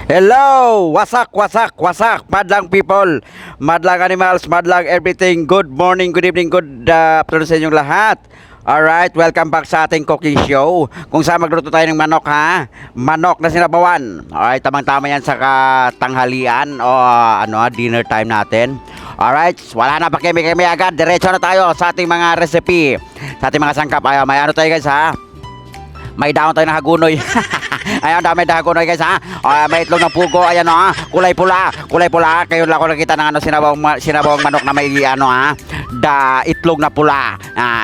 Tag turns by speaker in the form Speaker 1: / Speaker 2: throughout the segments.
Speaker 1: Hello! Wasak, wasak, wasak, madlang people, madlang animals, madlang everything. Good morning, good evening, good afternoon sa inyong lahat. Alright, welcome back sa ating cooking show. Kung saan magluto tayo ng manok ha. Manok na sinabawan. Alright, tamang-tama yan sa katanghalian o dinner time natin. Alright, wala na pa kemi-kemi agad. Diretso na tayo sa ating mga recipe. Sa ating mga sangkap. Ay, may ano tayo guys ha. May daon tayo na hagunoy. Ayan, dami na hagunoy guys ha. May itlog ng pugo. Ayan o ha. Kulay pula. Kulay pula. Kayo lang ako nakita ng sinabawang manok na may itlog na pula.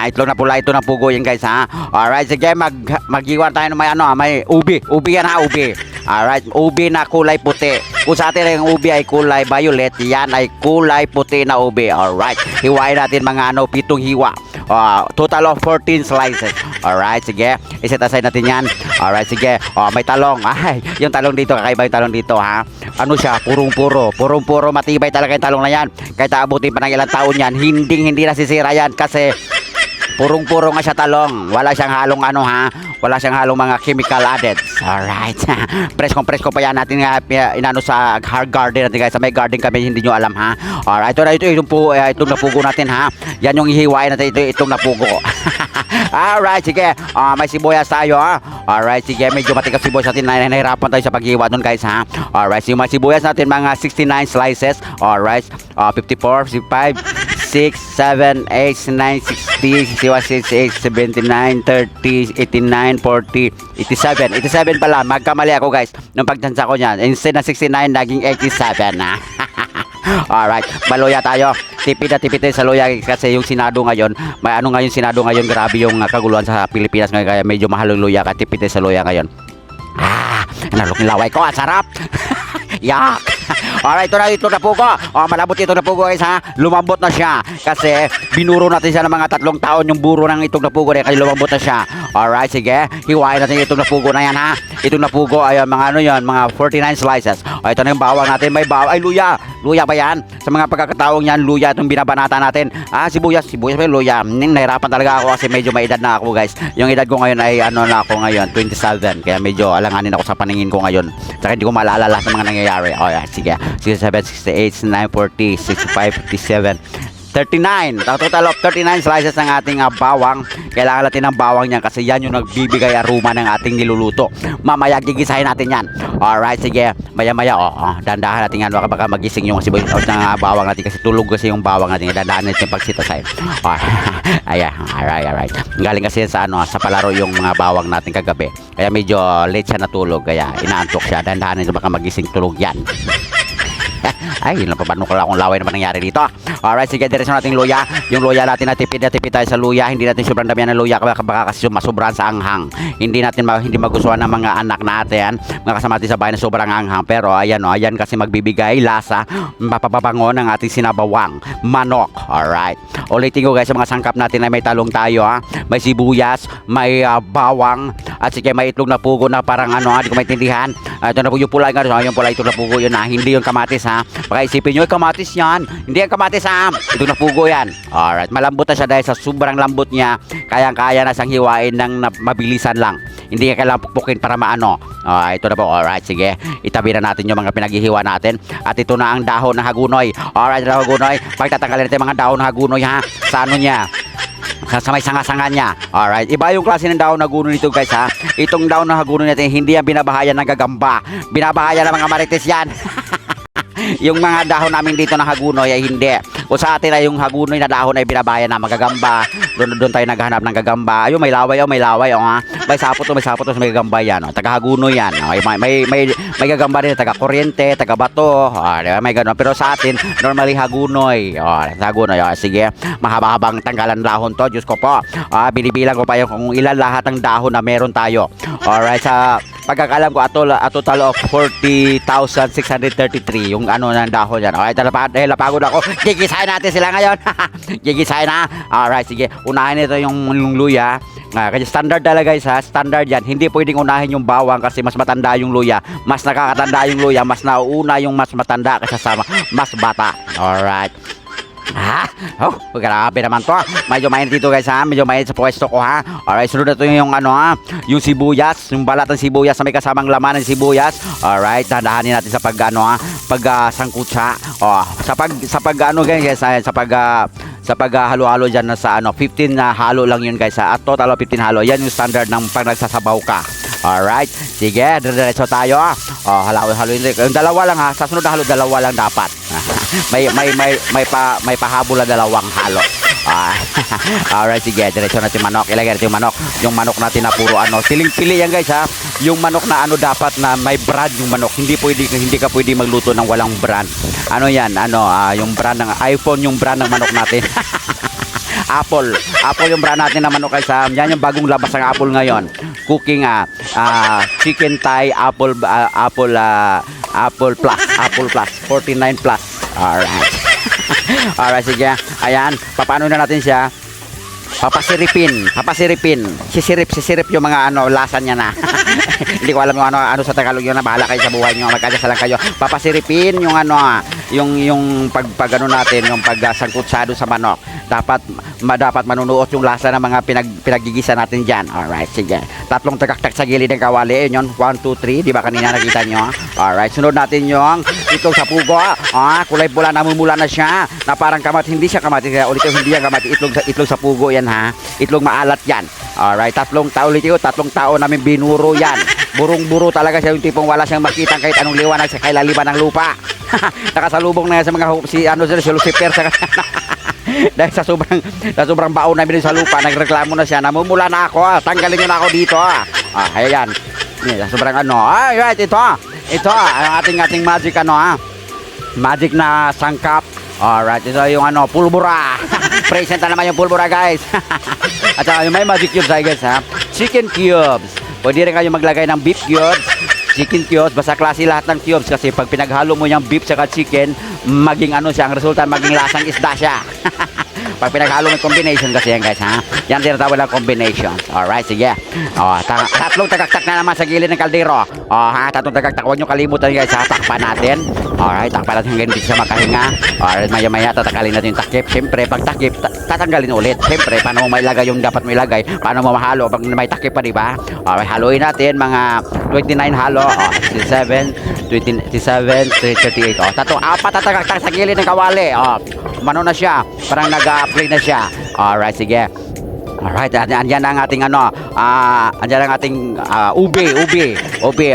Speaker 1: Itlog na pula. Ito na pugo yan guys ha. Alright, sige magiwan tayo ng may ubi. Ubi yan ha, ubi. Alright, ubi na kulay puti. Kung sa atin ang ubi ay kulay violet, yan ay kulay puti na ubi. Alright, hiwain natin mga 7 hiwa. Total of 14 slices. Alright, sige. I-set aside natin yan. Alright, sige. May talong. Ay, yung talong dito, kakaiba yung talong dito ha. Ano siya? Purong-puro. Purong-puro, matibay talaga yung talong na yan. Kahit abutin pa ng ilang taon yan, hindi nasisira yan kasi purong-puro nga siya talong. Wala siyang halong wala siyang halong mga chemical added. Alright. Presko pa yan natin inano sa garden natin guys. Sa may garden kami, hindi nyo alam ha. Alright, itong napugo natin ha. Yan yung ihiwain natin, itong napugo. Alright, sige. May sibuyas tayo ha. Alright, sige. Medyo matigas sibuyas natin. Nahirapan tayo sa paghiwa nun guys ha. Alright, yung mga sibuyas natin mga 69 slices. Alright, 54, 55, 6, 7, 8, 9, 60, 68, 79, 30, 89, 40, 87. 87 pala. Magkamali ako guys. Nung pagtansa ko niyan. Instead na 69, naging 87 na. Alright, maluya tayo. Tipid na tipid tayo sa luya kasi yung Senado ngayon, may ngayon Senado ngayon, grabe yung kaguluhan sa Pilipinas ngayon, kaya medyo mahal yung luya, kaya tipid tayo sa luya ngayon. Nalok nilaway ko, ang sarap. Yak. Alright, ito na pugo. Malambot ito na pugo guys ha. Lumambot na siya kasi binuro natin siya ng mga 3 taon yung buro ng itong napugo kaya lumambot na siya. Alright, sige. Hiwain natin itong napugo na yan ha. Itong napugo ay mga mga 49 slices. Ito na yung bawang natin. May bawang. Ay, luya. Luya ba yan? Sa mga pagkakataong yan, luya itong binabanata natin. Sibuyas pa yung luya. Nahirapan talaga ako kasi medyo may edad na ako guys. Yung edad ko ngayon ay na ako ngayon, 27. Kaya medyo alanganin ako sa paningin ko ngayon. Saka hindi ko maalala lahat ng mga nangyayari. Sige. 67, 68, 69, 40, 65, 57, 39. Total of 39 slices ng ating bawang. Kailangan natin ng bawang niyan kasi yan yung nagbibigay aroma ng ating niluluto. Mamaya gigisahin natin yan. Alright, sige. Maya-maya, dandahan natin yan. Baka magising yung sibuyas ng bawang natin kasi tulog kasi yung bawang natin. Dandahan natin yung pagsitasay. Ayan, alright. Galing kasi sa palaro yung mga bawang natin kagabi. Kaya medyo late siya natulog. Kaya inaantok siya. Dandahan natin baka magising tulog yan. Ay, yun lang pa, paano ko lang kung laway naman nangyari dito. Alright, sige, diretso natin luya. Yung luya natin na tipid tayo sa luya. Hindi natin sobrang damihan ng luya baka kasi masobrahan sa anghang. Hindi magustuhan ng mga anak natin, mga kasama natin sa bahay na sobrang anghang. Pero ayan kasi magbibigay lasa, mapapabango ng ating sinabawang manok. Alright, ulitin ko guys, sa mga sangkap natin na may talong tayo ha. May sibuyas, may bawang, at sige may itlog na pugo na parang hindi ko maintindihan. Ito na po yung pula, yung pula ito na pugo yun na, hindi yung kamatis ha. Baka isipin nyo, kamatis yan. Hindi yan kamatis ha. Ito na pugo yan. Alright, malambot na siya dahil sa sobrang lambot niya. Kayang-kaya na siyang hiwain ng mabilisan lang. Hindi ka kailangan pukpukin para maano. Ito na po. Alright, sige. Itabi na natin yung mga pinaghihiwa natin. At ito na ang dahon ng hagunoy. Alright, dahon ng hagunoy. Pagtatanggalin natin mga dahon ng hagunoy ha. Sa niya. Sa may sanga-sanga niya. Alright, iba yung klase ng dahon na hagunoy nito guys ha. Itong dahon na hagunoy natin, hindi yan binabahayan ng gagamba. Binabahayan ng mga marites yan. Yung mga dahon namin dito na hagunoy ay hindi. O sa atin ay yung hagunoy na dahon ay binabayan na magagamba. Doon tayo naghahanap ng gagamba. Ayun, may laway ha. May sapot may gagamba yan. Taga hagunoy yan. May gagamba din, taga kuryente, taga bato. May gano'n. Pero sa atin, normally hagunoy. Hagunoy. Sige, mahaba-habang tanggalan dahon to. Diyos ko po. Binibilang ko pa yung kung ilan lahat ng dahon na meron tayo. Alright, sa pagkakalam ko, a total of 40,633 yung ng dahon yan. Alright, napagod ako. Gigisahin natin sila ngayon. Gigisahin na. Alright, sige. Unahin ito yung luya. Kasi standard talaga guys ha. Standard yan. Hindi pwedeng unahin yung bawang kasi mas matanda yung luya. Mas nakakatanda yung luya. Mas nauuna yung mas matanda kaysa sa mas bata. Alright. Ha? Oh, grabe naman to. Medyo mainit dito guys ha. Medyo mainit sa pwesto ko ha. Alright, sunod na to yung ano ha. Yung sibuyas. Yung balat ng sibuyas na may kasamang laman ng sibuyas. Alright, dahanin natin sa pag ano ha. Pag sangkutsa. Oh, sa pag ano guys ha. Sa pag halo-halo dyan na sa ano 15 na halo lang yun guys ha. At total of 15 halo. Yan yung standard ng pag nagsasabaw ka. Alright, sige, diretso tayo ha. Oh, halo-halo yun. Yung dalawa lang ha. Sa sunod na halo, dalawa lang dapat. may pahabol na dalawang halo. Alright, sige, diretso natin manok. Ilagay natin yung manok. Yung manok natin na puro ano. Piling-pili yan guys ha. Yung manok na ano dapat na may brand yung manok. Hindi ka pwede magluto ng walang brand. Ano yan? Ano, yung brand ng iPhone, yung brand ng manok natin. Apple yung brand natin na manok guys ha. Yan yung bagong labas ng Apple ngayon. Cooking chicken Thai Apple Plus 49 plus. Alright. Alright, sige. Ayan, papaano na natin siya? Papasiripin. Sisirip yung mga ano, lasa niya na. Hindi ko alam yung ano sa Tagalog yun na bahala kayo sa buhay niyo. Magkakasa lang kayo. Papasiripin yung ano, yung pag ano natin, yung pagsangkutsado sa manok. Dapat manunuot yung lasa ng mga pinaggigisa natin diyan. Alright, sige. Tatlong tagaktak sa gilid ng kawali. Yun, 1, 2, 3. Di ba kanina nakita nyo? Alright, sunod natin yung itlog sa pugo. Kulay pula, namumula na siya. Na parang kamati. Hindi siya kamati. Kaya ulit yung hindi yan kamati. Itlog sa pugo yan ha. Itlog maalat yan. Alright, tatlong tao namin binuro yan. Burong-buro talaga siya, yung tipong wala siyang makita kahit anong liwanag sa kailaliman ng lupa. Nakasalubong na yan sa mga si Lucifer sa dahil sa sobrang baon namin sa lupa, nagreklamo na siya, namumula na ako, tanggalin niyo na ako dito. Ayan. Sobrang ano. Right, ito ang ating magic magic na sangkap. Alright, ito yung ano, pulbura. Present na naman yung pulbura guys. At saka yung may magic cubes guys ha. Chicken cubes. Pwede rin kayo maglagay ng beef cubes, chicken cubes, basta klase lahat ng cubes kasi pag pinaghalo mo yung beef saka chicken, maging ano siya, ang resulta maging lasang isda siya. Pag pinaghalo mo yung combination kasi yan guys ha. Yan tinatawag lang combination. Alright, sige. Tatlong tagaktak na naman sa gilid ng kaldero. Tatlong tagaktak. Huwag nyo kalimutan guys ha. Takpan natin. Alright, takpan natin hanggang hindi siya makahinga. Alright, maya tatakalin natin yung takip. Siyempre, pag takip, tatanggalin ulit. Siyempre, paano mo mailagay yung dapat mo ilagay? Paano mo mahalo pag may takip pa, diba? Alright, haluin natin mga 29 halo. 67, 338. Apat na tagaktak sa gilid ng kawali. Mano na siya. Parang nag-a-apply na siya. Alright, sige. Alright, andyan ang ating ano, andyan ang ating ube.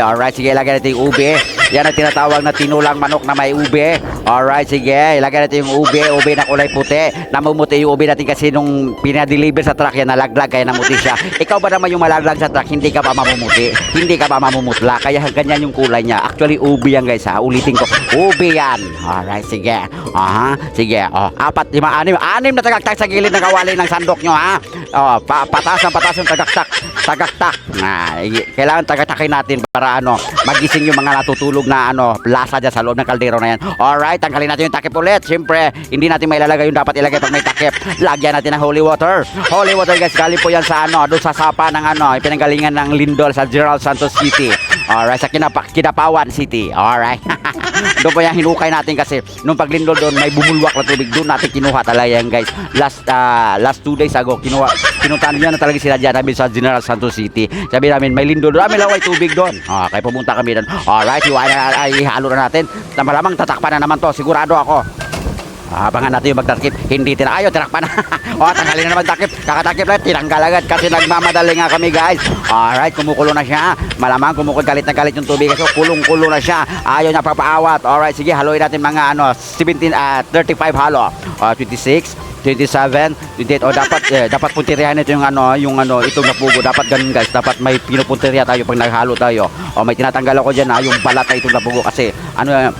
Speaker 1: Alright, sige, ilagay natin yung ube. Yan ang tinatawag na tinulang manok na may ube. Alright, sige, ilagay natin yung ube na kulay puti. Namumuti yung ube natin kasi nung pinadeliver sa truck yan, nalaglag, kaya namuti siya. Ikaw ba naman yung malaglag sa truck, hindi ka pa mamumuti, hindi ka pa mamumutla, kaya ganyan yung kulay niya. Actually, ube yan guys ha, ulitin ko, ube yan. Alright, sige. Sige, 4, 5, 6 na tagaktak sa gilid ng kawali ng sandok nyo ha. Patas ng tagaktak. Kailangan tagaktakin natin para ano, magising yung mga natutulog na ano, lasa dyan sa loob ng kaldero na yan. Alright, tanggalin natin yung takip ulit. Siyempre, hindi natin mailalagay yung dapat ilagay pag may takip. Lagyan natin ng holy water. Holy water guys, galing po yan sa ano, doon sa sapa ng ano, pinanggalingan ng Lindol sa General Santos City. Alright, sa Kinapawan City. Alright. Doon po yung hinukay natin kasi nung paglindol doon may bumulwak na tubig, doon natin kinuha talaga yan guys. Last 2 days ago pinuntahan niya na talaga sila dyan namin sa General Santos City. Sabi namin may lindol doon, may laway tubig doon. Kaya pumunta kami doon. Alright, ihalo na natin. Malamang tatakpan na naman to, sigurado ako. Abangan natin yung magtakip. Hindi tinakpan na. Tanggalin na naman takip. Kakatakip lang, tinanggal agad kasi nagmamadali nga kami guys. Alright, kumukulo na siya. Malamang galit na galit yung tubig kasi kulong-kulo na siya. Ayaw niya papaawat. Alright, sige, haluin natin mga 35 halo. 26, 27, 28. Dapat punterihan ito yung itong napugo. Dapat ganun guys. Dapat may pinupunteriya tayo pag naghalo tayo. May tinatanggal ako diyan yung balat na itong napugo kasi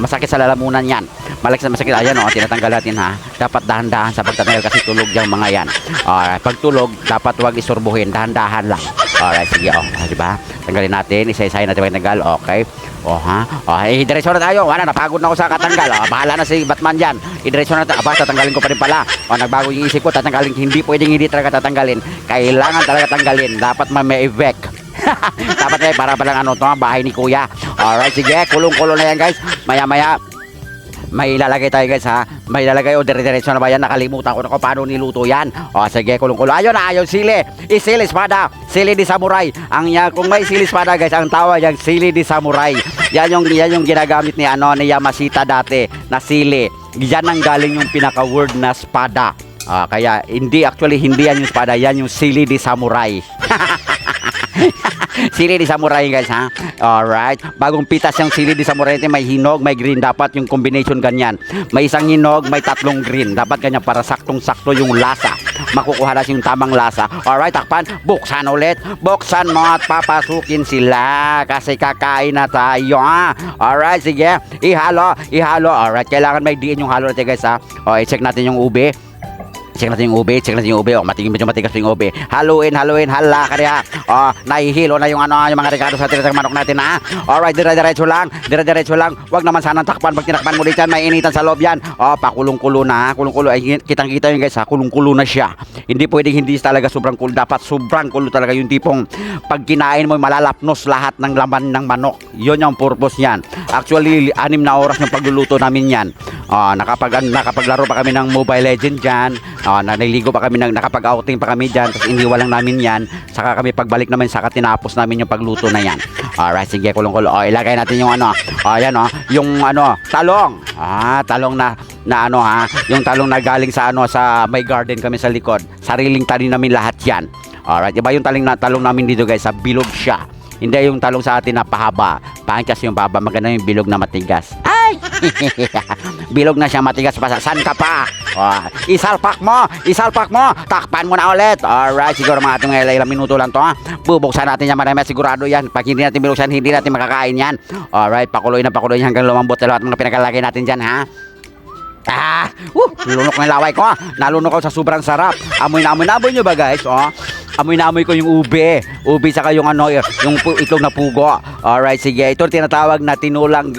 Speaker 1: masakit sa lalamunan yan. Masakit. Ayan tinatanggal natin ha. Dapat dahan-dahan sa pagtatanggal kasi tulog yung mga yan. Pag tulog, dapat huwag isurbuhin. Dahan-dahan lang. Alright, sige diba? Tanggalin natin, isa-isahin natin pagtanggal. Okay. Diretso na tayo. Napagod na ako sa katanggal. Bahala na si Batman dyan. Diretso na tayo. Tatanggalin ko pa rin pala. Nagbago yung isip ko, tatanggalin. Hindi pwedeng hindi talaga tatanggalin. Kailangan talaga tanggalin. Dapat may effect. Dapat para palang bahay ni Kuya. Alright, sige. Kulong-kulo na yan guys. Maya-maya may ilalagay tayo guys ha. May ilalagay o dire-diretso na ba yan? Nakalimutan ko na kung paano niluto yan. O sige, kulong-kulo. Ayun na, ayun, sili. Sili espada. Sili di samurai. Kung may sili espada guys, ang tawag yung sili di samurai. Yan yung ginagamit ni ni Yamashita dati na sili. Yan ang galing yung pinaka-word na espada. Kaya hindi yan yung espada, yan yung sili di samurai. Sili di samurai guys ha. Alright. Bagong pitas yung sili di samurai natin, may hinog, may green. Dapat yung combination ganyan. May isang hinog, may tatlong green. Dapat ganyan para saktong-sakto yung lasa. Makukuha na yung tamang lasa. Alright, takpan. Buksan ulit. Buksan mo at papasukin sila. Kasi kakain na tayo ha. Alright, sige. Ihalo. Alright, kailangan may diin yung halo natin guys ha. I-check natin yung ube. Check natin yung ube. Medyo matigas yung ube. Haluin. Hala ka rin ha. Nahihilo na yung yung mga regalo sa tinatang manok natin ha. Alright, dire-diretso lang. Wag naman sanang takpan. Pag tinakpan mo dito, may initan sa loob yan. Pakulong-kulo na. Ay, kitang-kita yun guys ha. Kulong-kulo na siya. Hindi pwedeng hindi talaga sobrang kulo. Dapat sobrang kulo talaga yung tipong pag kinain mo, malalapnos lahat ng laman ng manok. Yun yung purpose niyan. Actually, 6 na oras yung pagluluto namin yan. Nakapaglaro pa kami ng Mobile Legends dyan. Naliligo pa kami, nakapag-outing pa kami dyan. Tapos iniwan lang namin yan. Saka kami pagbalik namin, saka tinapos namin yung pagluto na yan. Alright, sige, kulong-kulo. Ilagay natin yung ayan yung talong. Talong na ha. Yung talong na galing sa sa may garden kami sa likod. Sariling tanim namin lahat yan. Alright, iba yung talong namin dito guys, sa bilog siya. Hindi yung talong sa atin na pahaba. Pangit kasi yung pahaba, maganda yung bilog na matigas. Ay! Bilog na siya, matigas pa. San ka pa? Isalpak mo. Takpan mo na ulit. Alright, siguro mga ating ilang minuto lang to ha. Bubuksan natin yan, marami sigurado yan. Pag hindi natin binuksan, hindi natin makakain yan. Alright, pakuloy hanggang lumambot na lahat ng mga pinakalagay natin dyan ha. Nalunok na laway ko. Nalunok ako sa sobrang sarap. Amoy na amoy nyo ba guys? Amoy na amoy ko yung ube saka yung yung itlog na pugo. Alright, sige. Ito tinatawag na tinulang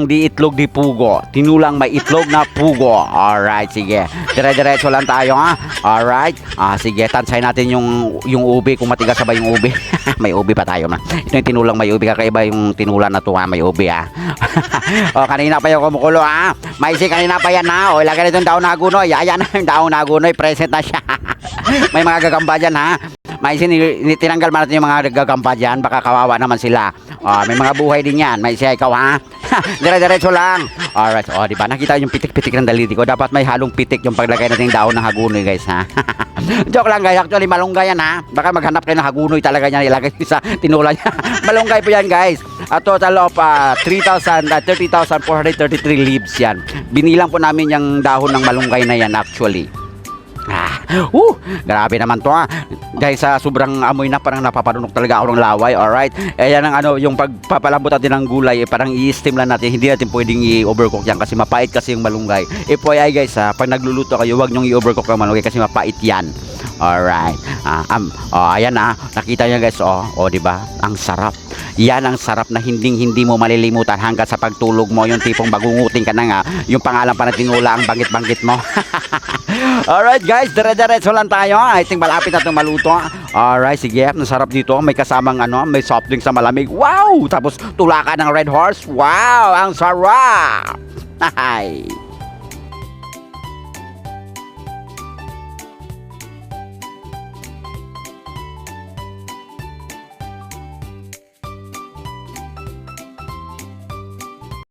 Speaker 1: di itlog di pugo. Tinulang may itlog na pugo. Alright, sige. Dire-diretso lang tayo ha. Alright. Sige, tansay natin yung ube kung matigas ba yung ube. May ube pa tayo na. Ito yung tinulang may ube, kakaiba yung tinulang na to ha, may ube ha. Kanina pa yung kumukulo ha. Maisi, kanina pa yan ha. Ilagay na itong daon na hagunoy. Ayan na yung daon na hagunoy, present na siya. May mga gagamba dyan ha. Maisi, tinanggal man natin yung mga gagamba dyan. Baka kawawa naman sila. May mga buhay din yan. Maisi, ikaw ha. Dire-diretso lang. Alright, diba? Nakita yung pitik-pitik ng daliri ko. Dapat may halong pitik yung paglagay natin yung daon ng hagunoy guys ha. Joke lang guys. Actually, malunggay yan ha. Baka maghanap kayo ng hagunoy talaga niya. Ilagay sa tinula niya. Malunggay po yan guys. A total of 30,433 leaves yan. Binilang po namin yung dahon ng malunggay na yan actually. Grabe naman to ha. Dahil sa sobrang amoy na, parang napapanunok talaga ako ng laway. Alright. Yan ang yung pagpapalambot natin ng gulay, parang i-steam lang natin. Hindi natin pwedeng i-overcook yan kasi mapait kasi yung malunggay. FYI guys ha, pag nagluluto kayo, huwag nyong i-overcook ang malunggay kasi mapait yan. Alright. Ayan na. Nakita nyo guys, diba? Ang sarap. Yan ang sarap na hindi mo malilimutan hanggang sa pagtulog mo. Yung tipong bagungutin ka na nga. Yung pangalan pa na tinula, ang banggit-banggit mo. Alright guys, dire-diretso lang tayo. I think malapit na itong maluto. Alright, sige. Ang sarap dito. May kasamang may soft drink sa malamig. Wow! Tapos tulakan ng Red Horse. Wow! Ang sarap! Hi.